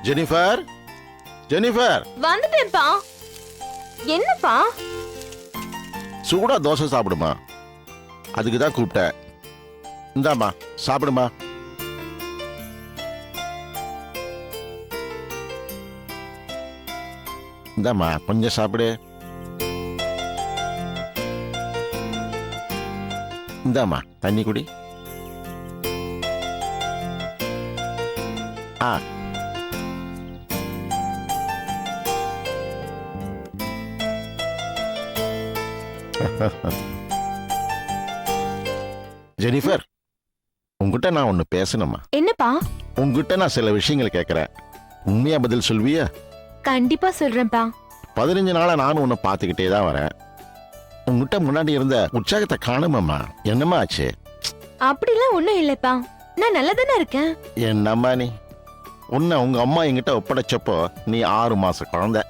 Jennifer, Jennifer, வந்துட்டேன்ப்பா. என்னப்பா? சூடா தோசை சாப்பிடுமா, அதுக்கு தான் கூப்பிட்டேன். இந்தாம்மா சாப்பிடுமா. இந்தாம்மா கொஞ்சம் சாப்பிடு. இந்தாம்மா தண்ணி குடி. ஆ ஜெனிஃபர், உங்ககிட்ட நான் ஒன்னு பேசணுமா? என்னப்பா? உங்ககிட்ட நான் சில விஷயங்கள் கேட்கறேன், உண்மையா பதில் சொல்வியா? கண்டிப்பா சொல்றேன்ப்பா. 15 நாளா நானும் உன்னை பார்த்துக்கிட்டே தான் வரேன். உங்ககிட்ட முன்னாடி இருந்த உற்சாகத்தை காணுமாம்மா. என்னம்மா ஆச்சு? அப்படிலாம் ஒண்ணும் இல்லப்பா, நான் நல்லதானே இருக்கேன். என்னம்மா நீ? உன்னை உங்க அம்மா என்கிட்ட ஒப்படைச்சப்போ நீ 6 மாச குழந்தை.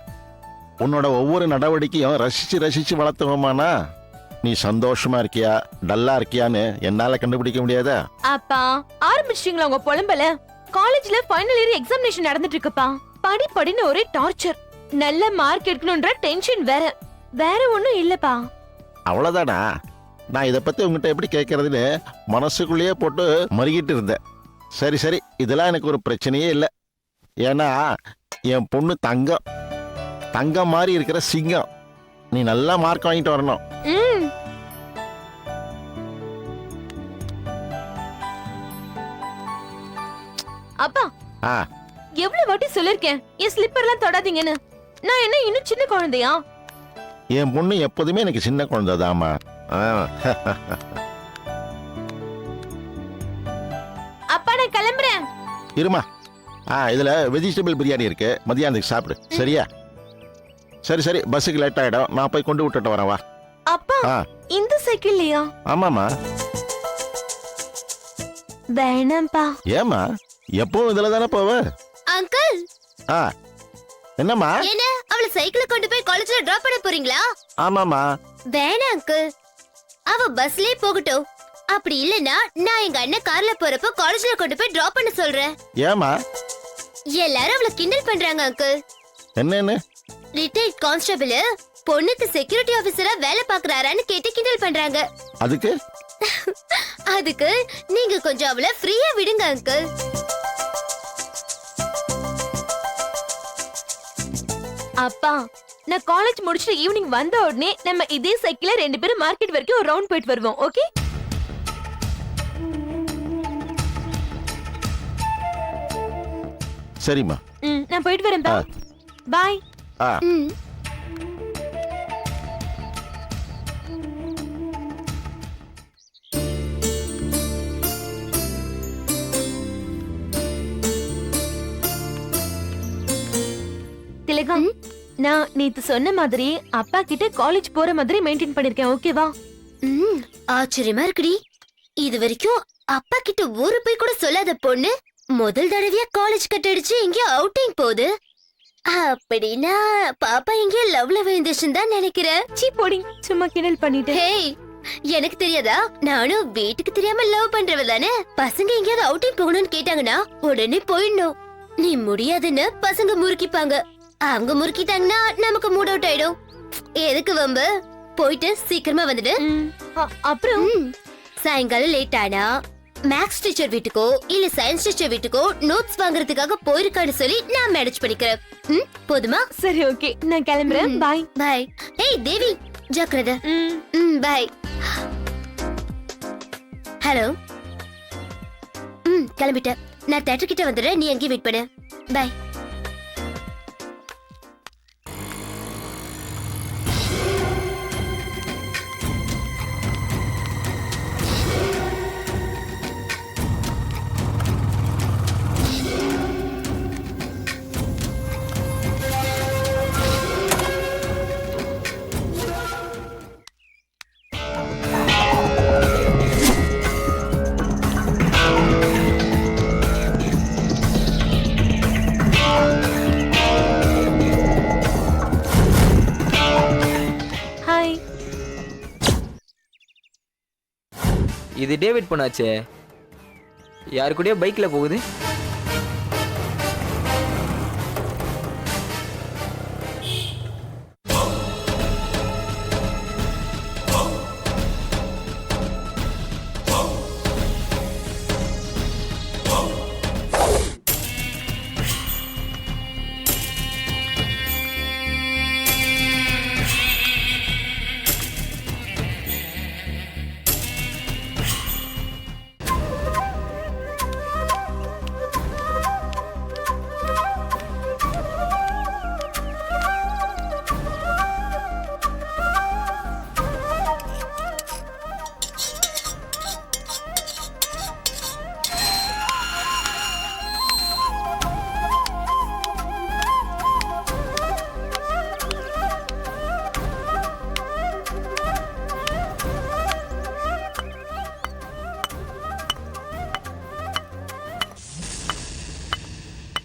உன்னோட ஒவ்வொரு நடவடிக்கையும் ரசிச்சு ரசிச்சு வளர்த்துவோமானா நீ சந்தோஷமா இருக்கியா டல்லா இருக்கியான்னு என்னால கண்டுபிடிக்க முடியாதா? அப்பா ஆரம்பிச்சிட்டீங்களா உங்க புலம்பல? காலேஜ்ல ஃபைனல் இயர் எக்ஸாமினேஷன் நடந்துட்டு இருக்குப்பா. படின்னு ஒரே டார்ச்சர். நல்ல மார்க் எடுக்கணும்ன்ற டென்ஷன் வேற. வேற ஒண்ணும் இல்லப்பா. அவ்வளவுதானா? நான் இதை பத்தி உங்ககிட்ட எப்படி கேட்கறதுன்னு மனசுக்குள்ளேயே போட்டு மறுகிட்டு இருந்தேன். சரி சரி, இதெல்லாம் எனக்கு ஒரு பிரச்சனையே இல்லை. ஏன்னா என் பொண்ணு தங்கம், தங்கம் மாதிரி இருக்கிற சிங்கம். நீ நல்லா மார்க் வாங்கிட்டு வரணும். அப்பா எவ்வளவு வாட்டி சொல்லிருக்கேன் என் ஸ்லிப்பர்லாம் தொடாதீங்கன்னு. நான் என்ன இன்னும் சின்ன குழந்தையா? என் பொண்ணு எப்போதுமே எனக்கு சின்ன குழந்தைதாம்மா. அப்பா நான் கிளம்புறேன். இருமா, இதுல வெஜிடபிள் பிரியாணி இருக்கு, மதியானத்துக்கு சாப்பிடு. சரியா? சரி சரி, பஸ்ஸுக்கு லேட் ஆயிடும், நான் போய் கொண்டு விட்டுட்டு வரேன். வா. அப்பா இந்த சைக்கிள்லையா? ஆமாமா. வேணாம்பா. ஏமா? எப்பவும் இதுல தானே போவ? அங்கிள். என்னம்மா? என்ன அவளை சைக்கிள கொண்டு போய் காலேஜ்ல டிராப் பண்ண போறீங்களா? ஆமாமா. வேணாம் அங்கிள், அவ பஸ்லயே போகட்டும். அப்படி இல்லனா நான் எங்க அண்ணன் கார்ல போறப்ப காலேஜ்ல கொண்டு போய் டிராப் பண்ண சொல்றேன். ஏமா? எல்லாரும் அவளை கிண்டல் பண்றாங்க அங்கிள். என்னன்னு? ரிட்டையர்ட் கான்ஸ்டபிள் பொண்ணுக்கு செக்யூரிட்டி ஆபீசரா வேலை பாக்குறாரான்னு கேட்டு கிண்டல் பண்றாங்க. அதுக்கு அதுக்கு நீங்க கொஞ்சம் அவளை ஃப்ரீயா விடுங்க அங்கிள். அப்பா நான் காலேஜ் முடிச்சிட்டு ஈவினிங் வந்த உடனே நம்ம இதே சைக்கிள்ல 2 பேரும் மார்க்கெட் வரைக்கும் ஒரு ரவுண்ட் போயிட்டு வருவோம். ஓகே? சரிம்மா. நான் போயிட்டு வரேன்பா. பை. திலகம், நான் நேத்து சொன்ன மாதிரி அப்பா கிட்ட காலேஜ் போற மாதிரி மெயின்டைன் பண்ணிருக்கேன். ஓகேவா? ஆச்சரியமா இருக்குடி. இது வரைக்கும் அப்பா கிட்ட ஒரு போய் கூட சொல்லாத பொண்ணு முதல் தடவையா காலேஜ் கட் அடிச்சு எங்கேயோ அவுட்டிங் போகுது. அப்படின்னா பாப்பா எங்கேயோ லவ்ல விழுந்துச்சுன்னு தான் நினைக்கிறேன். சீ போடி, சும்மா கிண்டல் பண்ணிட்டேன். ஹேய், எனக்கு தெரியாதா? நானும் வீட்டுக்கு தெரியாம லவ் பண்றவ தானே. பசங்க எங்கேயாவது அவுட்டிங் போகணும்னு கேட்டாங்கன்னா உடனே போயிடணும். நீ முடியாதுன்னு பசங்க முறுக்கிப்பாங்க. அவங்க முறுக்கிட்டாங்கன்னா நமக்கு மூட் அவுட் ஆயிடும். எதுக்கு வம்பு? போயிட்டு சீக்கிரமா வந்துடு. அப்புறம் சாயங்காலம் லேட் ஆனா மேக்ஸ் டீச்சர் வீட்டுக்கோ இல்ல சயின்ஸ் டீச்சர் வீட்டுக்கோ நோட்ஸ் வாங்குறதுக்காக போயிருக்கான்னு சொல்லி நான் மேனேஜ் பண்ணிக்கிறேன். போதுமா? சரி ஓகே, நான் கிளம்புறேன். பாய். பாய். ஏய் தேவி, ஜாக்கிரதை. பாய். ஹலோ. கிளம்பிட்டேன். நான் தியேட்டர் கிட்ட வந்துடுறேன், நீ எங்கேயும் வெயிட் பண்ணு. பாய். இது டேவிட் பொண்ணாச்சே, யாரு கூடயோ பைக்ல போகுது.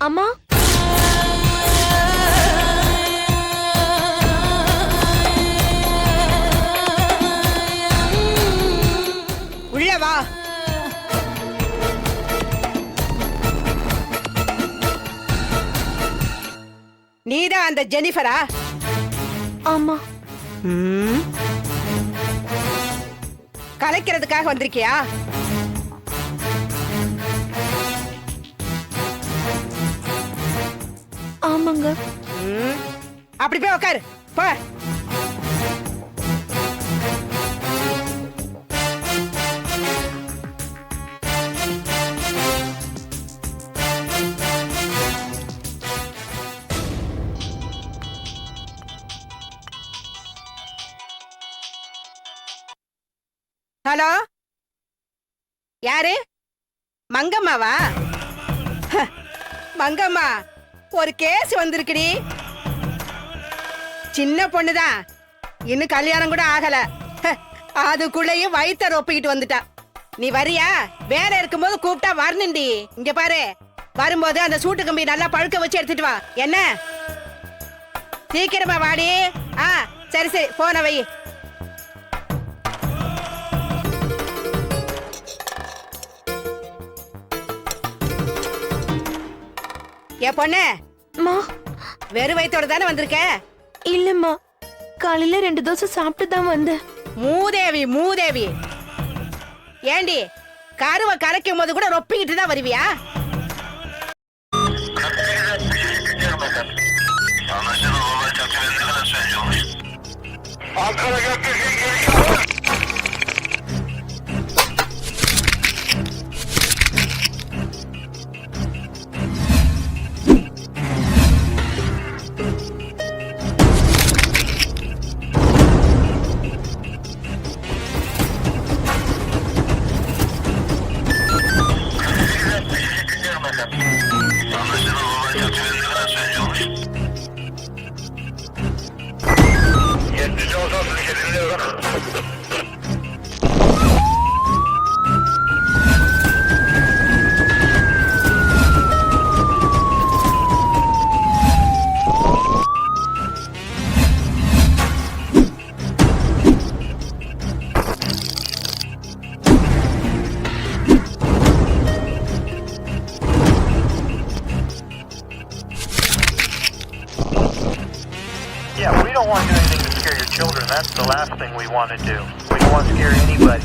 அம்மா உள்ள வா. நீதான் அந்த ஜெனிஃபரா? ஆமா கலைக்கிறதுக்காக வந்திருக்கியா? ஆமாங்க. ம். அப்படி போய் உட்காரு போ. ஹலோ, யாரு? மங்கம்மாவா? ஹ, மங்கம்மா, ஒரு கேஸ் வந்திருக்குடி. சின்ன பொண்ணுதான், இன்னும் கல்யாணம் கூட ஆகல. ஹ, அதுக்குள்ளேயும் வயித்த ரொப்பிக்கிட்டு வந்துட்டா. நீ வரியா? வேலை இருக்கும்போது கூப்பிட்டா வரணுண்டி. இங்க பாரு, வரும்போது அந்த சூட்டு கம்பி நல்லா பழுக்க வச்சு எடுத்துட்டு வா. என்ன? சீக்கிரமா வாடி. ஆ, சரி சரி, போன வை. ஏ பொண்ணு, மா வெறும் வயித்தோட தானே வந்திருக்க? இல்லம்மா, காலையில 2 தோசை சாப்பிட்டு தான் வந்தேன். மூதேவி மூதேவி. ஏண்டி, கருவை கரைக்கும் போது கூட ரொப்பிக்கிட்டு தான் வருவியா? Yeah, we don't want to do anything to scare your children. That's the last thing we want to do. We don't want to scare anybody.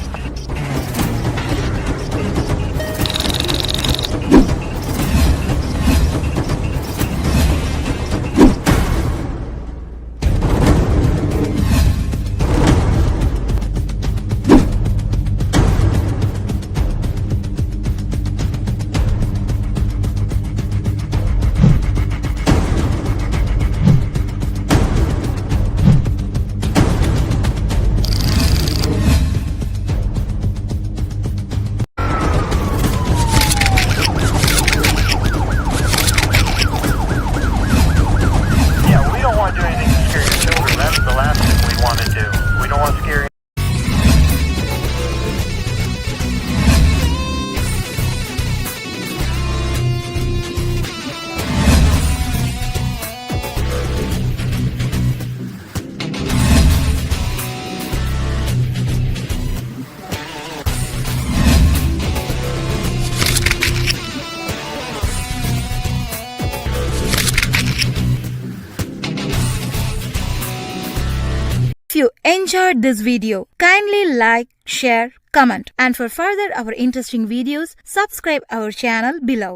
If you enjoyed this video, kindly like, share, comment, and for further our interesting videos, subscribe our channel below.